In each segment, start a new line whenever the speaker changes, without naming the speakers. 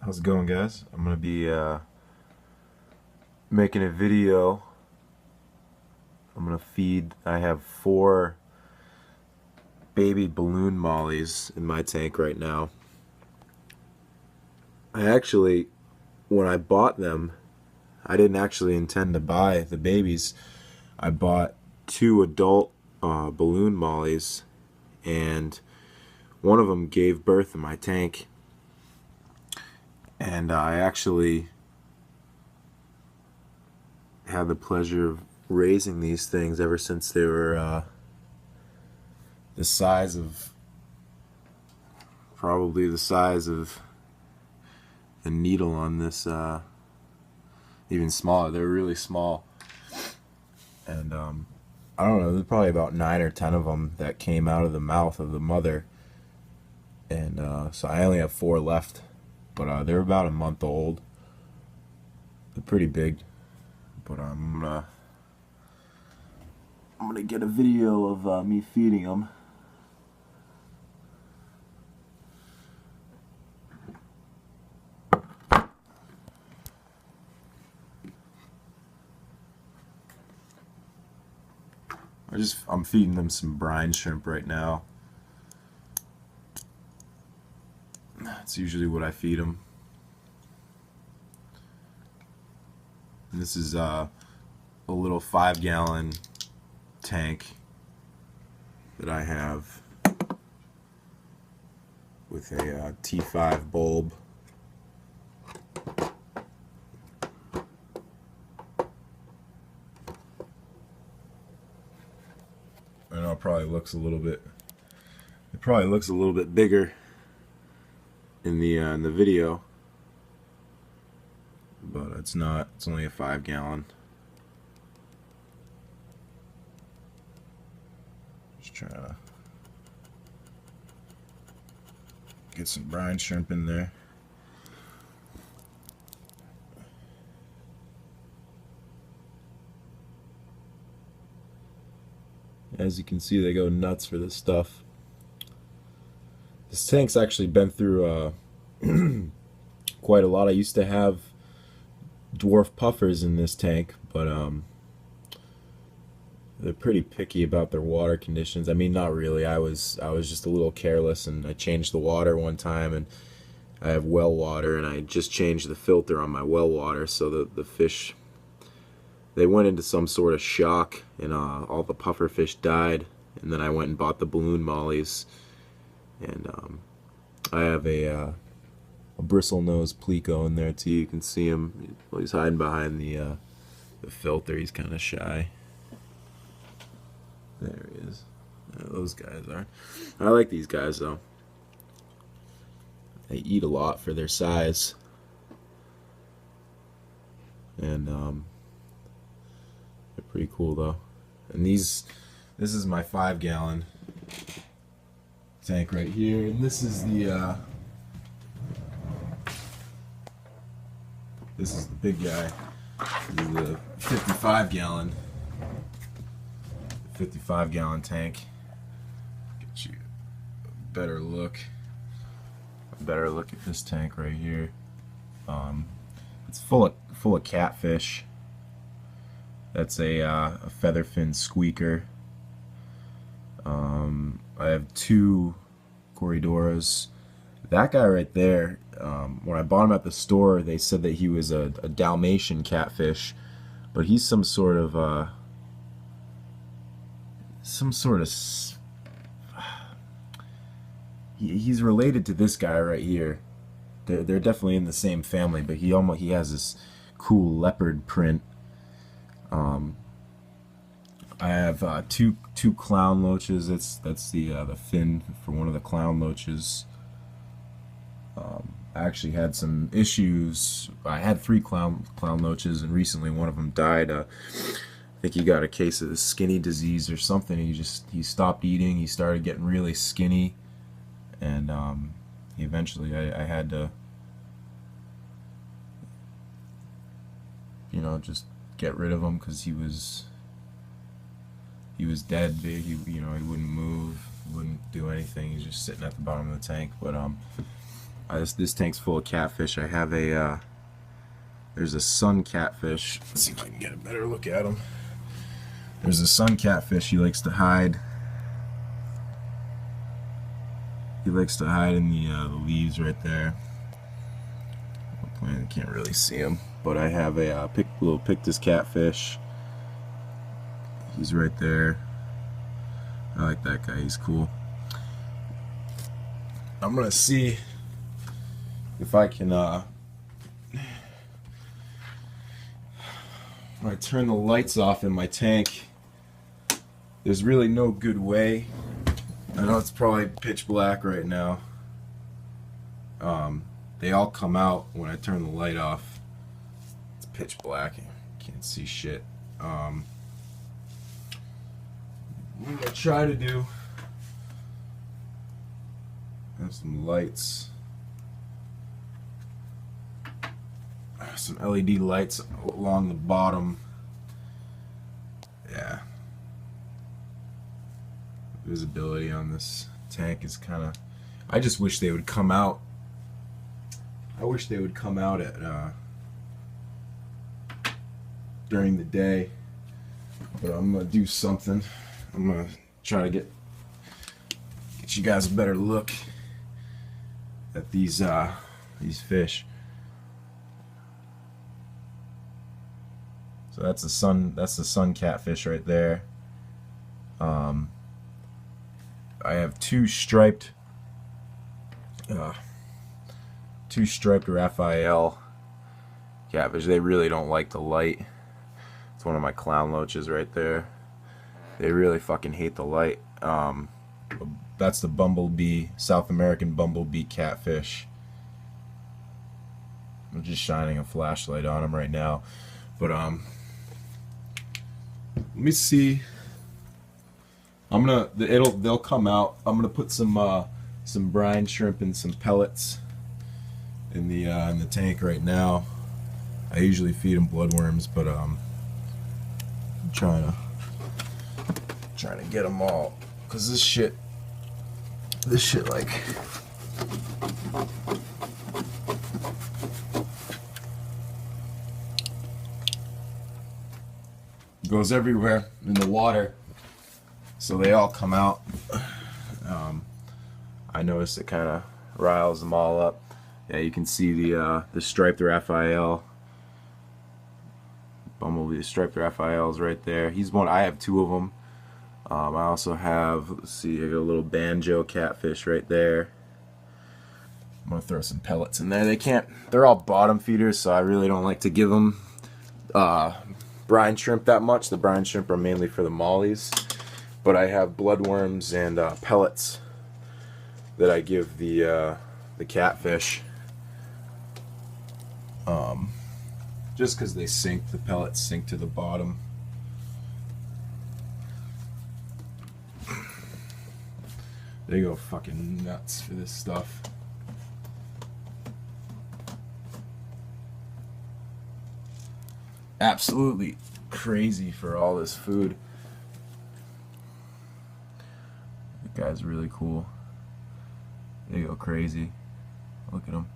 How's it going, guys? I'm gonna be making a video. I'm gonna feed. I have 4 baby balloon mollies in my tank right now. When I bought them, I didn't actually intend to buy the babies. I bought 2 adult balloon mollies, and one of them gave birth in my tank. And I actually had the pleasure of raising these things ever since they were the size of, probably the size of a needle on this, even smaller. They're really small. And I don't know, there's probably about 9 or 10 of them that came out of the mouth of the mother. And so I only have 4 left. But they're about a month old. They're pretty big. But I'm gonna get a video of me feeding them. I'm feeding them some brine shrimp right now. That's usually what I feed them. And this is a little 5-gallon tank that I have with a T5 bulb. I know it probably looks a little bit. It probably looks a little bit bigger in the video, but it's not. It's only a 5-gallon. Just trying to get some brine shrimp in there. As you can see, they go nuts for this stuff. This tank's actually been through quite a lot. I used to have dwarf puffers in this tank, but they're pretty picky about their water conditions. I mean, not really. I was just a little careless, and I changed the water one time, and I have well water, and I just changed the filter on my well water, so the fish, they went into some sort of shock, and all the puffer fish died. And then I went and bought the balloon mollies, and I have a bristlenose pleco in there too. You can see him. Well, he's hiding behind the filter. He's kind of shy. There he is. Yeah, those guys are. I like these guys though. They eat a lot for their size, and they're pretty cool though. And this is my 5-gallon tank right here, and this is the big guy. This is the 55-gallon tank. Get you a better look at this tank right here. It's full of catfish. That's a featherfin squeaker. I have 2 corridoras. That guy right there, when I bought him at the store, they said that he was a Dalmatian catfish, but he's some sort of he's related to this guy right here. They're definitely in the same family, but he has this cool leopard print. I have two clown loaches. That's the fin for one of the clown loaches. I actually had some issues. I had 3 clown loaches, and recently one of them died. I think he got a case of the skinny disease or something. He stopped eating. He started getting really skinny, and eventually I had to, just get rid of him because he was dead big. He wouldn't move, wouldn't do anything. He's just sitting at the bottom of the tank. But This tank's full of catfish. I have a there's a sun catfish. Let's see if I can get a better look at him. There's a sun catfish. He likes to hide. He likes to hide in the leaves right there. I can't really see him, but I have a little pictus catfish. He's right there. I like that guy. He's cool. I'm gonna see if I can when I turn the lights off in my tank, there's really no good way. I know it's probably pitch black right now. They all come out when I turn the light off. It's pitch black. Can't see shit. What I'm gonna try to do, have some lights. Some LED lights along the bottom. Yeah. Visibility on this tank is kind of... I just wish they would come out. I wish they would come out at during the day. But I'm gonna do something. I'm gonna try to get you guys a better look at these fish. So that's the sun catfish right there. I have two striped Raphael catfish. They really don't like the light. It's one of my clown loaches right there. They really fucking hate the light. That's the bumblebee, South American bumblebee catfish. I'm just shining a flashlight on them right now. But let me see. They'll come out. I'm gonna put some brine shrimp and some pellets in the tank right now. I usually feed them bloodworms, but I'm trying to get them all, cause this shit like goes everywhere in the water, so they all come out. I noticed it kind of riles them all up. Yeah, you can see the striped Raphael, bumblebee. The striped Raphael's right there. He's one. I have two of them. I also have, let's see, I got a little banjo catfish right there. I'm gonna throw some pellets in there. They're all bottom feeders, so I really don't like to give them brine shrimp that much. The brine shrimp are mainly for the mollies, but I have bloodworms and pellets that I give the catfish. Just because they sink, the pellets sink to the bottom. They go fucking nuts for this stuff. Absolutely crazy for all this food. That guy's really cool. They go crazy. Look at him.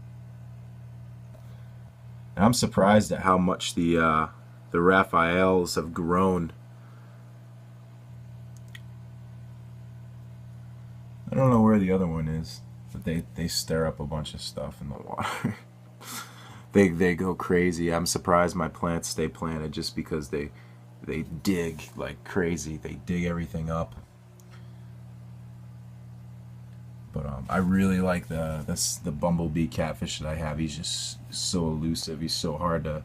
And I'm surprised at how much the Raphaels have grown. I don't know where the other one is, but they stir up a bunch of stuff in the water. They go crazy. I'm surprised my plants stay planted just because they dig like crazy. They dig everything up. But I really like the bumblebee catfish that I have. He's just so elusive. He's so hard to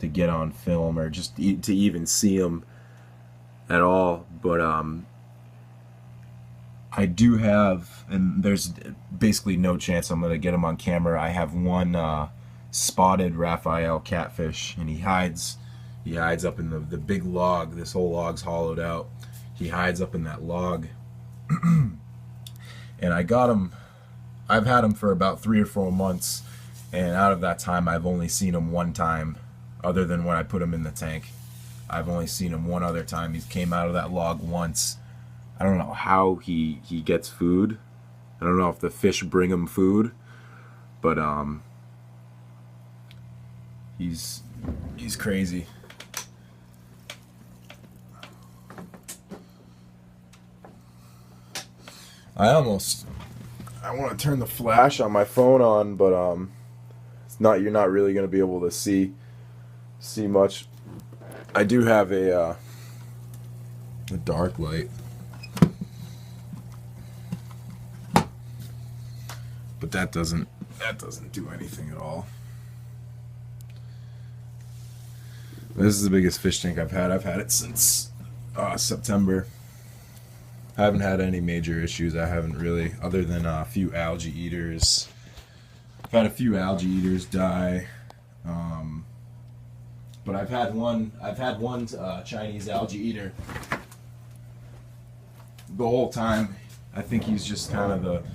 get on film or just to even see him at all. But I do have, and there's basically no chance I'm gonna get him on camera. I have one spotted Raphael catfish, and he hides up in the big log. This whole log's hollowed out. He hides up in that log. And I got him, I've had him for about 3 or 4 months, and out of that time I've only seen him one time, other than when I put him in the tank. I've only seen him one other time. He came out of that log once. I don't know how he gets food. I don't know if the fish bring him food, But he's crazy. I want to turn the flash on my phone on, but it's not. You're not really going to be able to see much. I do have a dark light, but that doesn't do anything at all. This is the biggest fish tank I've had. I've had it since September. I haven't had any major issues. I haven't really, other than a few algae eaters. I've had a few algae eaters die, but I've had one Chinese algae eater the whole time. I think he's just kind of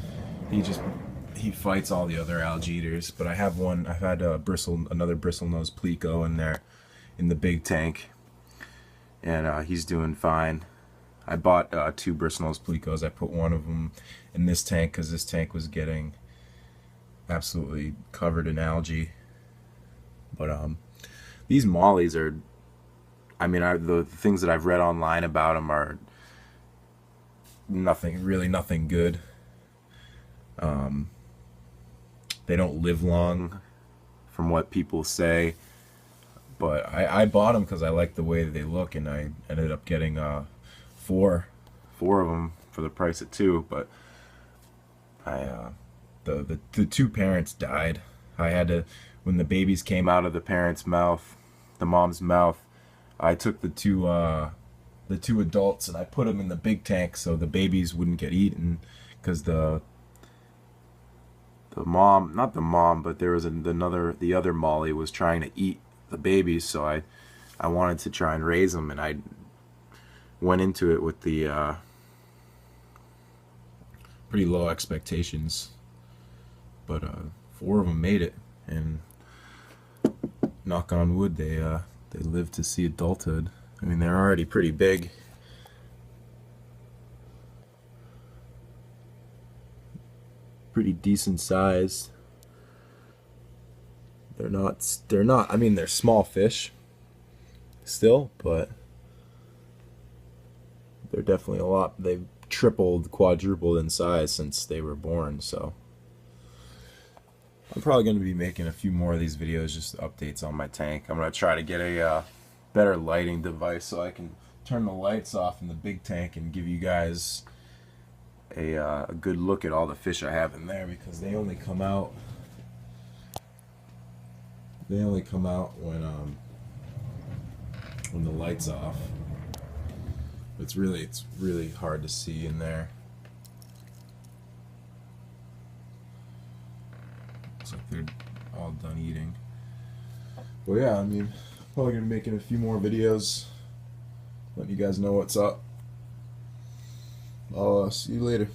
he fights all the other algae eaters. But I've had another bristlenose pleco in there in the big tank, and he's doing fine. I bought 2 bristlenose plecos. I put one of them in this tank because this tank was getting absolutely covered in algae. But these mollies are, I mean, the things that I've read online about them are nothing good. They don't live long, from what people say. But I bought them because I like the way that they look, and I ended up getting four of them for the price of 2. But the 2 parents died. I had to, when the babies came out of the parents' mouth, the mom's mouth, I took the two adults and I put them in the big tank so the babies wouldn't get eaten, because the mom, not the mom, but there was the other Molly was trying to eat the babies, so I wanted to try and raise them, and I went into it with the pretty low expectations, but 4 of them made it, and knock on wood, they lived to see adulthood. I mean, they're already pretty big. Pretty decent size. They're not, I mean, they're small fish still, but they're definitely a lot. They've tripled, quadrupled in size since they were born, so I'm probably going to be making a few more of these videos, just updates on my tank. I'm going to try to get a better lighting device so I can turn the lights off in the big tank and give you guys a good look at all the fish I have in there, because they only come out when the light's off. It's really hard to see in there. Looks like they're all done eating. Well, yeah, I mean, probably gonna be making a few more videos, letting you guys know what's up. I'll see you later.